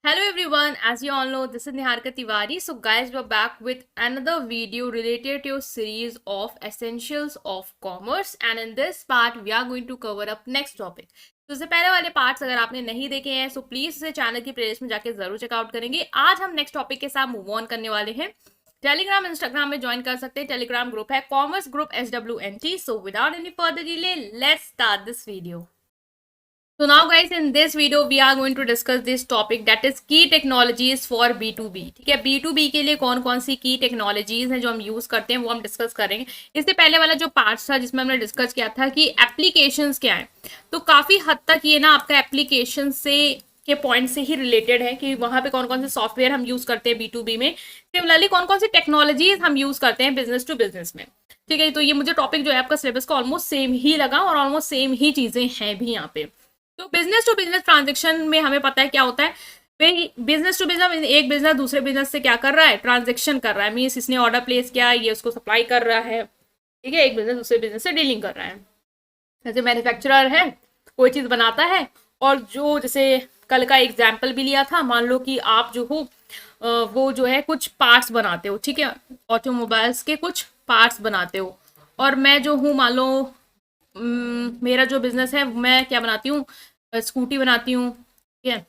Hello everyone, as you all know, this is Niharika Tiwari. So guys, we're back with another video related to a series of essentials of commerce, and in this part we are going to cover up next topic. तो इससे पहले वाले parts अगर आपने नहीं देखे हैं so please इसे चैनल की प्लेलिस्ट में जाके जरूर चेकआउट करेंगे। आज हम नेक्स्ट टॉपिक के साथ मूव ऑन करने वाले हैं। टेलीग्राम इंस्टाग्राम में ज्वाइन कर सकते हैं। टेलीग्राम ग्रुप है commerce group SWNT। So without any further delay let's start this video. So now guys, in this video we are going to discuss this topic, that is key technologies for B2B। ठीक है, B2B के लिए कौन कौन सी की technologies हैं जो हम यूज करते हैं वो हम डिस्कस करेंगे। इससे पहले वाला जो पार्ट था जिसमें हमने डिस्कस किया था कि एप्लीकेशंस क्या है, तो काफी हद तक ये ना आपका एप्लीकेशन से के पॉइंट से ही रिलेटेड है कि वहां पे कौन कौन से सॉफ्टवेयर हम यूज करते हैं B2B में। सिमिलरली कौन कौन सी टेक्नोलॉजीज हम यूज करते हैं बिजनेस टू बिजनेस में। ठीक है, तो ये मुझे टॉपिक जो है आपका सिलेबस का ऑलमोस्ट सेम ही लगा और ऑलमोस्ट सेम ही चीजें हैं भी यहाँ पे। तो बिजनेस टू बिजनेस ट्रांजेक्शन में हमें पता है क्या होता है। बिजनेस टू बिजनेस, एक बिजनेस दूसरे बिजनेस से क्या कर रहा है, ट्रांजेक्शन कर रहा है। मीन्स इसने ऑर्डर प्लेस किया, ये उसको सप्लाई कर रहा है। ठीक है, एक बिजनेस दूसरे बिजनेस से डीलिंग कर रहा है। जैसे मैन्युफैक्चरर है, कोई चीज बनाता है, और जो जैसे कल का एग्जाम्पल भी लिया था, मान लो कि आप जो हो वो जो है कुछ पार्ट्स बनाते हो। ठीक है, ऑटोमोबाइल्स के कुछ पार्ट्स बनाते हो, और मैं जो हूँ मान लो मेरा जो बिजनेस है मैं क्या बनाती हूँ, स्कूटी बनाती हूँ, ठीक है,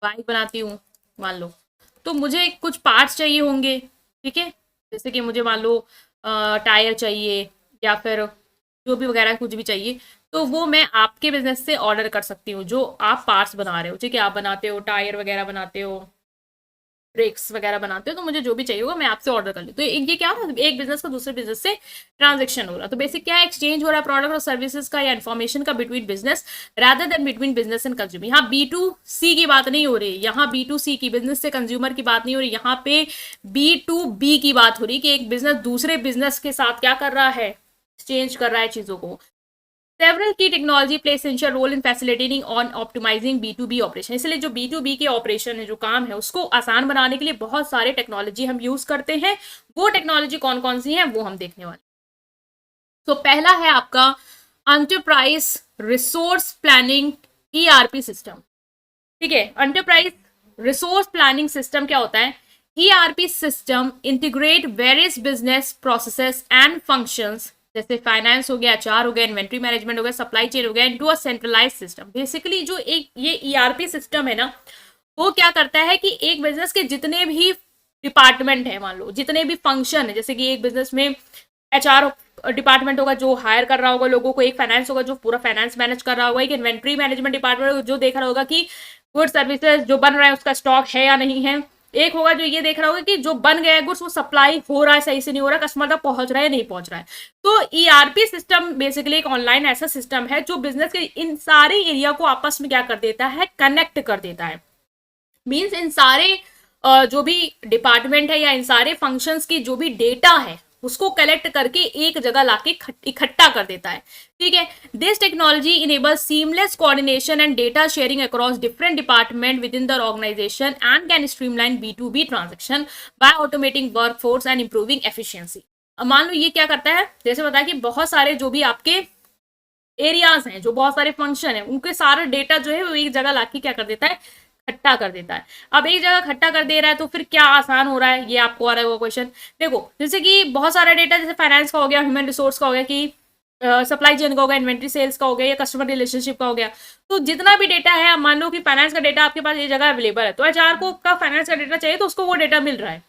बाइक बनाती हूँ मान लो। तो मुझे कुछ पार्ट्स चाहिए होंगे। ठीक है, जैसे कि मुझे मान लो टायर चाहिए या फिर जो भी वगैरह कुछ भी चाहिए, तो वो मैं आपके बिजनेस से ऑर्डर कर सकती हूँ जो आप पार्ट्स बना रहे हो। ठीक है, आप बनाते हो टायर वगैरह बनाते हो, ब्रेक्स वगैरह बनाते हो, तो मुझे जो भी चाहिए होगा मैं आपसे ऑर्डर कर लूँ। तो ये क्या हो रहा है, एक बिजनेस का दूसरे बिजनेस से ट्रांजेक्शन हो रहा है। तो बेसिक क्या है, एक्सचेंज हो रहा है प्रोडक्ट और सर्विसेज का या इन्फॉर्मेशन का between business rather than between business and consumer. यहाँ B2C की बात नहीं हो रही, यहाँ B2C की, बिजनेस से कंज्यूमर की बात नहीं हो रही, यहाँ पे B2B की बात हो रही कि एक बिजनेस दूसरे बिजनेस के साथ क्या कर रहा है, एक्सचेंज कर रहा है चीजों को। Several key technology play essential role in facilitating on optimizing B2B operation। इसलिए जो B2B के ऑपरेशन है, जो काम है, उसको आसान बनाने के लिए बहुत सारे टेक्नोलॉजी हम यूज करते हैं। वो टेक्नोलॉजी कौन कौन सी है वो हम देखने वाले। तो पहला है आपका enterprise resource planning ERP system. ठीक है, एंटरप्राइज रिसोर्स प्लानिंग सिस्टम क्या होता है, ERP system integrate various business processes and functions, जैसे फाइनेंस हो गया, HR हो गया, इन्वेंट्री मैनेजमेंट हो गया, सप्लाई चेन हो गया, into a centralise system. Basically जो एक ये ERP सिस्टम है ना, वो क्या करता है कि एक बिजनेस के जितने भी डिपार्टमेंट है, मान लो जितने भी फंक्शन है, जैसे कि एक बिजनेस में HR डिपार्टमेंट होगा जो हायर कर रहा होगा लोगों को, एक फाइनेंस होगा जो पूरा फाइनेंस मैनेज कर रहा होगा, एक इन्वेंट्री मैनेजमेंट डिपार्टमेंट जो देख रहा होगा कि गुड सर्विसेज जो बन रहा है उसका स्टॉक है या नहीं है, एक होगा जो ये देख रहा होगा कि जो बन गया है गुड्स वो सप्लाई हो रहा है, सही से नहीं हो रहा, कस्टमर तक पहुंच रहा है नहीं पहुंच रहा है। तो ERP सिस्टम बेसिकली एक ऑनलाइन ऐसा सिस्टम है जो बिजनेस के इन सारे एरिया को आपस में क्या कर देता है, कनेक्ट कर देता है। मीन्स इन सारे जो भी डिपार्टमेंट है या इन सारे फंक्शंस की जो भी डेटा है उसको कलेक्ट करके एक जगह लाके इकट्ठा कर देता है। ठीक है, this technology enables seamless coordination and data sharing across different department within the organisation and can streamline B2B transaction by automating workforce and improving efficiency. मान लो ये क्या करता है, जैसे बताया कि बहुत सारे जो भी आपके एरियाज हैं, जो बहुत सारे फंक्शन है, उनके सारे डेटा जो है वो एक जगह लाके क्या कर देता है, इकट्ठा कर देता है। अब एक जगह इकट्ठा कर दे रहा है तो फिर क्या आसान हो रहा है, ये आपको आ रहा है वो क्वेश्चन। देखो जैसे कि बहुत सारा डेटा, जैसे फाइनेंस का हो गया, ह्यूमन रिसोर्स का हो गया, कि सप्लाई चेन का हो गया, इन्वेंट्री सेल्स का हो गया, या कस्टमर रिलेशनशिप का हो गया। तो जितना भी डेटा है, मान लो कि फाइनेंस का डेटा आपके पास ये जगह अवेलेबल है, तो HR को का फाइनेंस का डेटा चाहिए तो उसको वो डेटा मिल रहा है।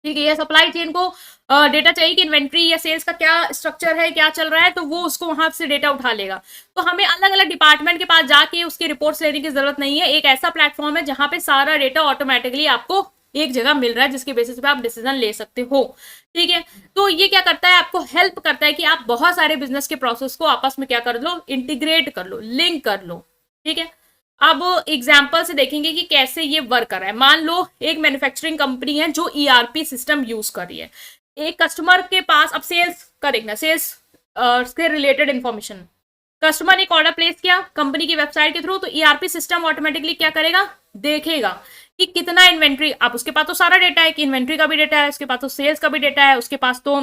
ठीक है, या सप्लाई चेन को डेटा चाहिए कि इन्वेंट्री या सेल्स का क्या स्ट्रक्चर है, क्या चल रहा है, तो वो उसको वहां से डेटा उठा लेगा। तो हमें अलग अलग डिपार्टमेंट के पास जाके उसकी रिपोर्ट्स लेने की जरूरत नहीं है। एक ऐसा प्लेटफॉर्म है जहां पे सारा डेटा ऑटोमेटिकली आपको एक जगह मिल रहा है, जिसके बेसिस पे आप डिसीजन ले सकते हो। ठीक है, तो ये क्या करता है, आपको हेल्प करता है कि आप बहुत सारे बिजनेस के प्रोसेस को आपस में क्या कर लो, इंटीग्रेट कर लो, लिंक कर लो। ठीक है, अब एग्जाम्पल से देखेंगे कि कैसे ये वर्क कर रहा है। मान लो एक मैन्युफैक्चरिंग कंपनी है जो ERP सिस्टम यूज कर रही है। एक कस्टमर के पास, अब सेल्स का देखना, सेल्स से रिलेटेड इंफॉर्मेशन, कस्टमर ने एक ऑर्डर प्लेस किया कंपनी की वेबसाइट के थ्रू, तो ERP सिस्टम ऑटोमेटिकली क्या करेगा, देखेगा कि कितना इन्वेंट्री, अब उसके पास तो सारा डेटा है कि इन्वेंट्री का भी डेटा है, उसके पास तो सेल्स का भी डेटा है, उसके पास तो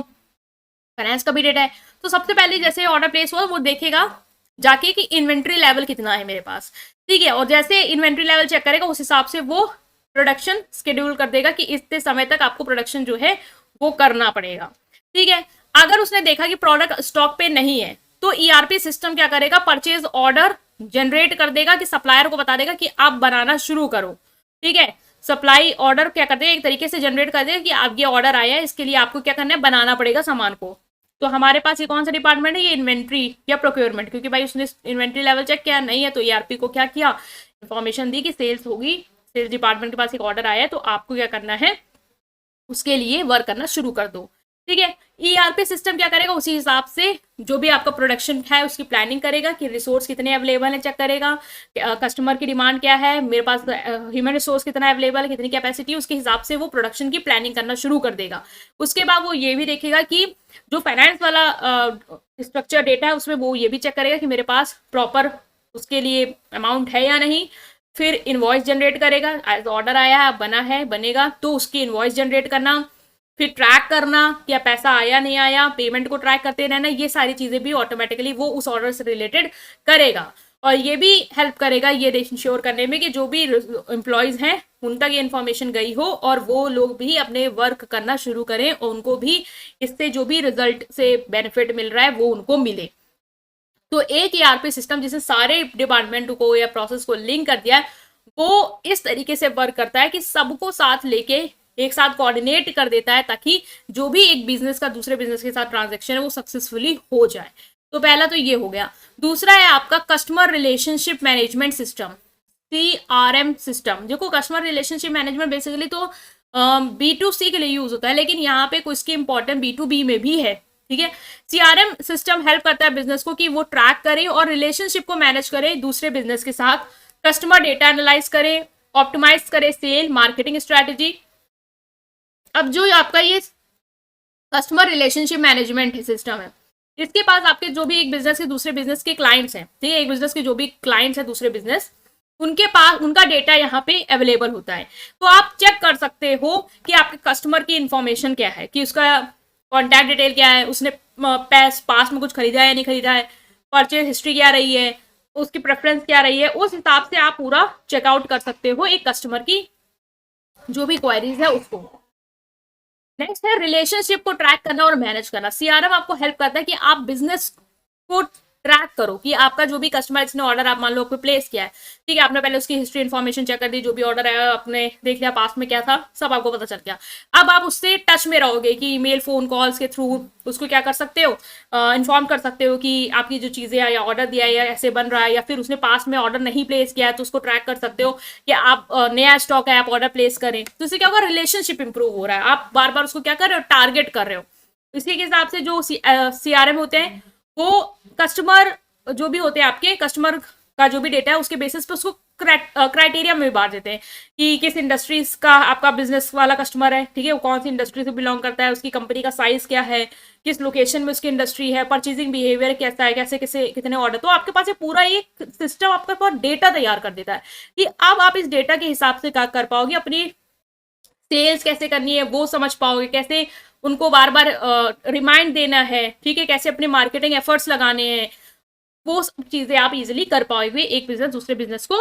फाइनेंस का भी डेटा है। तो सबसे पहले जैसे ऑर्डर प्लेस हुआ वो देखेगा जाके कि इन्वेंट्री लेवल कितना है मेरे पास, ठीक है। और जैसे इन्वेंट्री लेवल चेक करेगा उस हिसाब से वो प्रोडक्शन शेड्यूल कर देगा कि इतने समय तक आपको प्रोडक्शन जो है वो करना पड़ेगा, ठीक है। अगर उसने देखा कि प्रोडक्ट स्टॉक पे नहीं है तो ईआरपी सिस्टम क्या करेगा, परचेज ऑर्डर जनरेट कर देगा कि सप्लायर को बता देगा कि आप बनाना शुरू करो, ठीक है। सप्लाई ऑर्डर क्या करते हैं, एक तरीके से जनरेट कर देगा कि आप ये ऑर्डर आया है, इसके लिए आपको क्या करना है, बनाना पड़ेगा सामान को। तो हमारे पास ये कौन सा डिपार्टमेंट है, ये इन्वेंट्री या प्रोक्योरमेंट, क्योंकि भाई उसने इन्वेंट्री लेवल चेक किया नहीं है तो ईआरपी को क्या किया, इन्फॉर्मेशन दी कि सेल्स होगी, सेल्स डिपार्टमेंट के पास एक ऑर्डर आया है तो आपको क्या करना है, उसके लिए वर्क करना शुरू कर दो, ठीक है। ईआरपी सिस्टम क्या करेगा, उसी हिसाब से जो भी आपका प्रोडक्शन है उसकी प्लानिंग करेगा कि रिसोर्स कितने अवेलेबल है, चेक करेगा कस्टमर की डिमांड क्या है, मेरे पास ह्यूमन रिसोर्स कितना अवेलेबल है, कितनी कैपेसिटी, उसके हिसाब से वो प्रोडक्शन की प्लानिंग करना शुरू कर देगा। उसके बाद वो ये भी देखेगा कि जो फाइनेंस वाला स्ट्रक्चर डेटा है उसमें वो ये भी चेक करेगा कि मेरे पास प्रॉपर उसके लिए अमाउंट है या नहीं। फिर इनवॉइस जनरेट करेगा, ऑर्डर आया है, बना है, बनेगा तो उसकी इनवॉइस जनरेट करना, फिर ट्रैक करना क्या पैसा आया नहीं आया, पेमेंट को ट्रैक करते रहना, ये सारी चीजें भी ऑटोमेटिकली वो उस ऑर्डर से रिलेटेड करेगा। और ये भी हेल्प करेगा ये इंश्योर करने में कि जो भी एम्प्लॉयज हैं उन तक ये इन्फॉर्मेशन गई हो और वो लोग भी अपने वर्क करना शुरू करें और उनको भी इससे जो भी रिजल्ट से बेनिफिट मिल रहा है वो उनको मिले। तो एक ईआरपी सिस्टम जिसने सारे डिपार्टमेंट को या प्रोसेस को लिंक कर दिया है वो इस तरीके से वर्क करता है कि सबको साथ लेके एक साथ कोऑर्डिनेट कर देता है ताकि जो भी एक बिजनेस का दूसरे बिजनेस के साथ ट्रांजैक्शन है वो सक्सेसफुली हो जाए। तो पहला तो ये हो गया। दूसरा है आपका customer relationship management system, CRM system. देखो कस्टमर रिलेशनशिप मैनेजमेंट बेसिकली तो B2C के लिए यूज होता है, लेकिन यहाँ पे कुछ की इंपॉर्टेंट B2B में भी है, ठीक है। CRM सिस्टम हेल्प करता है बिजनेस को कि वो ट्रैक करे और रिलेशनशिप को मैनेज करे दूसरे बिजनेस के साथ, कस्टमर डेटा एनालाइज करे, ऑप्टिमाइज करे सेल मार्केटिंग स्ट्रेटेजी। अब जो आपका ये कस्टमर रिलेशनशिप मैनेजमेंट सिस्टम है इसके पास आपके जो भी एक बिजनेस के दूसरे बिजनेस के क्लाइंट्स हैं, ठीक है, एक बिजनेस के जो भी क्लाइंट्स हैं दूसरे बिजनेस, उनके पास उनका डेटा यहाँ पे अवेलेबल होता है। तो आप चेक कर सकते हो कि आपके कस्टमर की इंफॉर्मेशन क्या है, कि उसका कॉन्टैक्ट डिटेल क्या है, उसने पास में कुछ खरीदा है या नहीं खरीदा है, परचेज हिस्ट्री क्या रही है, उसकी प्रेफरेंस क्या रही है, उस हिसाब से आप पूरा चेकआउट कर सकते हो एक कस्टमर की जो भी क्वेरीज है उसको। नेक्स्ट है रिलेशनशिप को ट्रैक करना और मैनेज करना। सीआरएम आपको हेल्प करता है कि आप बिजनेस को ट्रैक करो कि आपका जो भी कस्टमर इसने ऑर्डर आप मान लो आपको प्लेस किया है, ठीक है, आपने पहले उसकी हिस्ट्री इन्फॉर्मेशन चेक कर दी, जो भी ऑर्डर आया आपने देख लिया पास में क्या था, सब आपको पता चल गया। अब आप उससे टच में रहोगे कि ईमेल फोन कॉल्स के थ्रू उसको क्या कर सकते हो, इन्फॉर्म कर सकते हो कि आपकी जो चीज़ें या ऑर्डर दिया है या ऐसे बन रहा है, या फिर उसने पास में ऑर्डर नहीं प्लेस किया है तो उसको ट्रैक कर सकते हो कि आप नया स्टॉक है आप ऑर्डर प्लेस करें। तो इससे क्या होगा, रिलेशनशिप इंप्रूव हो रहा है, आप बार बार उसको क्या कर रहे हो, टारगेट कर रहे हो। इसी के हिसाब से जो CRM होते हैं वो कस्टमर जो भी होते हैं आपके कस्टमर का जो भी डेटा है उसके बेसिस पे उसको क्राइटेरिया में भी बांट देते हैं कि किस इंडस्ट्रीज का आपका बिजनेस वाला कस्टमर है, ठीक है, वो कौन सी इंडस्ट्री से बिलोंग करता है, उसकी कंपनी का साइज क्या है, किस लोकेशन में उसकी इंडस्ट्री है, परचेजिंग बिहेवियर कैसा है, कैसे कैसे कितने ऑर्डर। तो आपके पास ये पूरा एक सिस्टम आपके पास डेटा तैयार कर देता है कि अब आप इस डेटा के हिसाब से क्या कर पाओगे, अपनी सेल्स कैसे करनी है वो समझ पाओगे, कैसे उनको बार बार रिमाइंड देना है, ठीक है, कैसे अपने मार्केटिंग एफर्ट्स लगाने हैं, वो सब चीजें आप इजीली कर पाओगे एक बिजनेस दूसरे बिजनेस को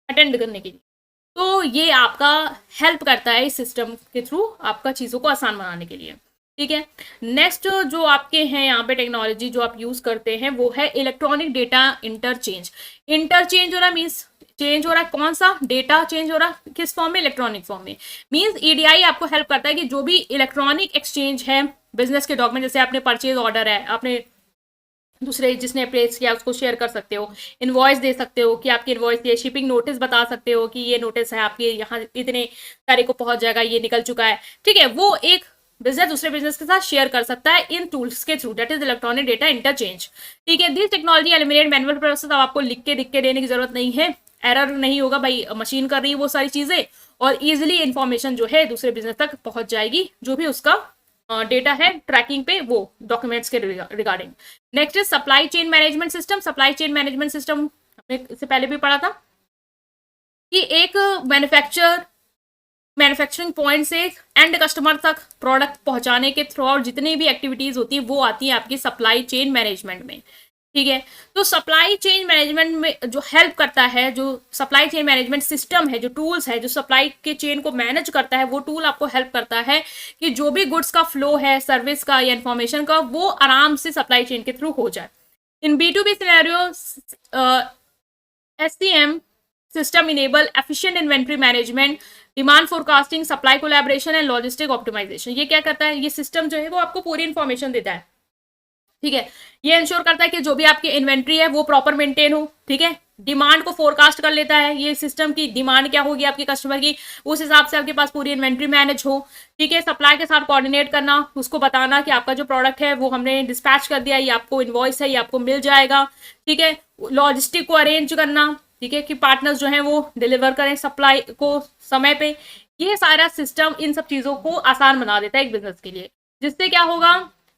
अटेंड करने के लिए। तो ये आपका हेल्प करता है इस सिस्टम के थ्रू आपका चीज़ों को आसान बनाने के लिए, ठीक है। नेक्स्ट जो आपके हैं यहाँ पे टेक्नोलॉजी जो आप यूज़ करते हैं वो है इलेक्ट्रॉनिक डेटा इंटरचेंज। इंटरचेंज हो रहा मीन्स चेंज हो रहा है, कौन सा डेटा चेंज हो रहा है, किस फॉर्म में, इलेक्ट्रॉनिक फॉर्म में। मीन्स EDI आपको हेल्प करता है कि जो भी इलेक्ट्रॉनिक एक्सचेंज है बिजनेस के डॉक्यूमेंट, जैसे आपने परचेज ऑर्डर है आपने दूसरे जिसने प्लेस किया उसको शेयर कर सकते हो, इनवॉइस दे सकते हो कि आपकी इनवॉइस ये, शिपिंग नोटिस बता सकते हो कि ये नोटिस है आपके यहाँ इतने तारीख को पहुंच जाएगा, ये निकल चुका है, ठीक है, वो एक बिजनेस दूसरे बिजनेस के साथ शेयर कर सकता है इन टूल्स के through, that is electronic data interchange, ठीक है। This technology eliminate manual process, अब आपको लिख के देने की जरूरत नहीं है, एरर नहीं होगा, भाई मशीन कर रही है वो सारी चीजें, और इजिली इंफॉर्मेशन जो है दूसरे बिजनेस तक पहुंच जाएगी जो भी उसका डेटा है ट्रैकिंग पे वो डॉक्यूमेंट्स के regarding. Next is supply chain management system. Supply chain management system हमने इससे पहले भी पढ़ा था कि एक मैन्युफैक्चरिंग पॉइंट से एंड कस्टमर तक प्रोडक्ट पहुंचाने के थ्रू और जितनी भी एक्टिविटीज होती है वो आती है आपकी सप्लाई चेन मैनेजमेंट में। ठीक है। तो सप्लाई चेन मैनेजमेंट में जो हेल्प करता है, जो सप्लाई चेन मैनेजमेंट सिस्टम है, जो टूल्स है, जो सप्लाई के चेन को मैनेज करता है, वो टूल आपको हेल्प करता है कि जो भी गुड्स का फ्लो है, सर्विस का या इन्फॉर्मेशन का, वो आराम से सप्लाई चेन के थ्रू हो जाए। In B2B scenario, SCM system enable efficient inventory management, demand forecasting, supply collaboration and logistic optimisation. ये क्या करता है, ये सिस्टम जो है वो आपको पूरी इन्फॉर्मेशन देता है, ठीक है। ये इंश्योर करता है कि जो भी आपकी इन्वेंट्री है वो प्रॉपर मेंटेन हो, ठीक है। डिमांड को फोरकास्ट कर लेता है, ये सिस्टम की डिमांड क्या होगी आपके कस्टमर की, उस हिसाब से आपके पास पूरी इन्वेंट्री मैनेज हो, ठीक है। सप्लाई के साथ कोऑर्डिनेट करना, उसको बताना कि आपका जो प्रोडक्ट है वो हमने डिस्पैच कर दिया, ये आपको इनवॉइस है, ये आपको मिल जाएगा, ठीक है। लॉजिस्टिक को अरेंज करना, ठीक है, कि पार्टनर्स जो हैं वो डिलीवर करें सप्लाई को समय पे। ये सारा सिस्टम इन सब चीज़ों को आसान बना देता है एक बिजनेस के लिए, जिससे क्या होगा,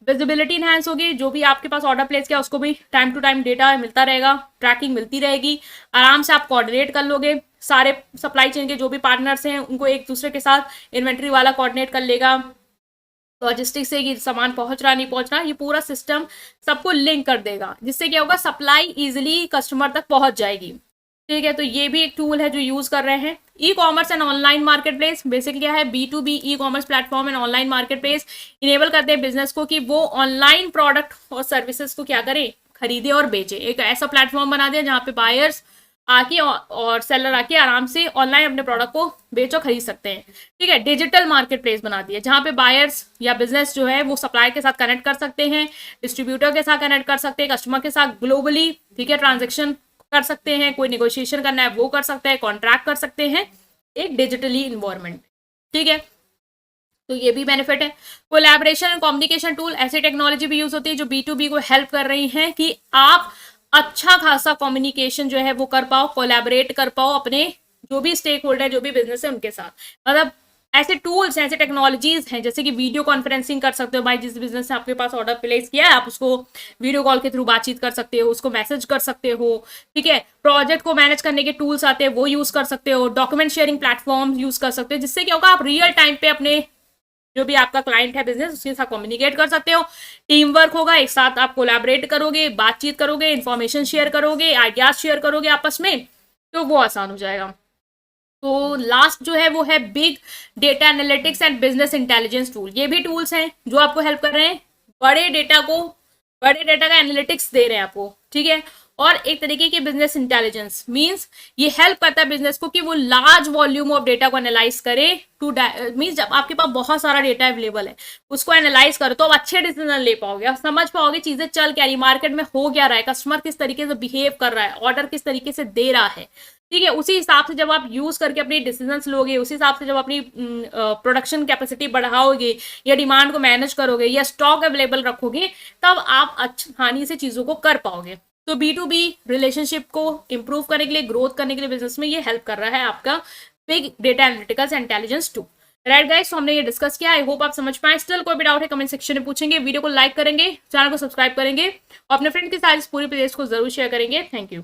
विजिबिलिटी इनहैंस होगी, जो भी आपके पास ऑर्डर प्लेस किया उसको भी टाइम टू टाइम डेटा मिलता रहेगा, ट्रैकिंग मिलती रहेगी, आराम से आप कोऑर्डिनेट कर लोगे, सारे सप्लाई चेन के जो भी पार्टनर्स हैं उनको एक दूसरे के साथ इन्वेंट्री वाला कोऑर्डिनेट कर लेगा, लॉजिस्टिक्स से कि सामान पहुंच रहा नहीं पहुंच रहा, ये पूरा सिस्टम सबको लिंक कर देगा, जिससे क्या होगा, सप्लाई इजिली कस्टमर तक पहुंच जाएगी, ठीक है। तो ये भी एक टूल है जो यूज कर रहे हैं। E commerce and online market place, basically क्या है, B2B e commerce platform and online market place enable करते हैं बिजनेस को कि वो ऑनलाइन प्रोडक्ट और सर्विसेज को क्या करें, खरीदे और बेचे। एक ऐसा प्लेटफॉर्म बना दिया जहाँ पे बायर्स आके और सेलर आके आराम से ऑनलाइन अपने प्रोडक्ट को बेचो, खरीद सकते हैं, ठीक है। डिजिटल मार्केट प्लेस बना दिया जहाँ पे बायर्स या बिजनेस जो है वो सप्लायर के साथ कनेक्ट कर सकते हैं, डिस्ट्रीब्यूटर के साथ कनेक्ट कर सकते हैं, कस्टमर के साथ ग्लोबली, ठीक है, ट्रांजेक्शन कर सकते हैं, कोई नेगोशिएशन करना है वो कर सकते हैं, कॉन्ट्रैक्ट कर सकते हैं एक डिजिटली इन्वायरमेंट, ठीक है। तो ये भी बेनिफिट है। कोलैबोरेशन एंड कम्युनिकेशन टूल, ऐसी टेक्नोलॉजी भी यूज होती है जो B2B को हेल्प कर रही है कि आप अच्छा खासा कम्युनिकेशन जो है वो कर पाओ, कोलैबोरेट कर पाओ अपने जो भी स्टेक होल्डर, जो भी बिजनेस है उनके साथ। मतलब ऐसे टूल्स हैं, ऐसे टेक्नोलॉजीज हैं, जैसे कि वीडियो कॉन्फ्रेंसिंग कर सकते हो, भाई जिस बिजनेस से आपके पास ऑर्डर प्लेस किया है आप उसको वीडियो कॉल के थ्रू बातचीत कर सकते हो, उसको मैसेज कर सकते हो, ठीक है। प्रोजेक्ट को मैनेज करने के टूल्स आते हैं वो यूज कर सकते हो, डॉक्यूमेंट शेयरिंग प्लेटफॉर्म यूज कर सकते हो, जिससे क्या होगा, आप रियल टाइम पे अपने जो भी आपका क्लाइंट है बिजनेस उसके साथ कम्युनिकेट कर सकते हो, टीम वर्क होगा, एक साथ आप कोलैबोरेट करोगे, बातचीत करोगे, इन्फॉर्मेशन शेयर करोगे, आइडियाज शेयर करोगे आपस में, तो वो आसान हो जाएगा। तो लास्ट जो है वो है big data analytics and business intelligence tool. ये भी टूल्स हैं जो आपको हेल्प कर रहे हैं, बड़े डेटा का एनालिटिक्स दे रहे हैं आपको, ठीक है। और एक तरीके की बिजनेस इंटेलिजेंस मींस ये हेल्प करता है बिजनेस को कि वो लार्ज वॉल्यूम ऑफ डेटा को एनालाइज करे, टू मींस जब आपके पास बहुत सारा डेटा अवेलेबल है उसको एनालाइज करो तो आप अच्छे डिसीजन ले पाओगे, आप समझ पाओगे चीजें चल क्या रही, मार्केट में हो क्या रहा है, कस्टमर किस तरीके से बिहेव कर रहा है, ऑर्डर किस तरीके से दे रहा है, ठीक है। उसी हिसाब से जब आप यूज करके अपनी डिसीजंस लोगे, उसी हिसाब से जब अपनी प्रोडक्शन कैपेसिटी बढ़ाओगे या डिमांड को मैनेज करोगे या स्टॉक अवेलेबल रखोगे, तब आप आसानी से चीजों को कर पाओगे। तो B2B रिलेशनशिप को इंप्रूव करने के लिए, ग्रोथ करने के लिए बिजनेस में ये हेल्प कर रहा है आपका big data analytics intelligence too. Right guys, तो हमने ये डिस्कस किया, आई होप आप समझ पाए। स्टिल कोई भी डाउट है कमेंट सेक्शन में पूछेंगे, वीडियो को लाइक करेंगे, चैनल को सब्सक्राइब करेंगे और अपने फ्रेंड के साथ इस पूरी प्लेलिस्ट को जरूर शेयर करेंगे। Thank you.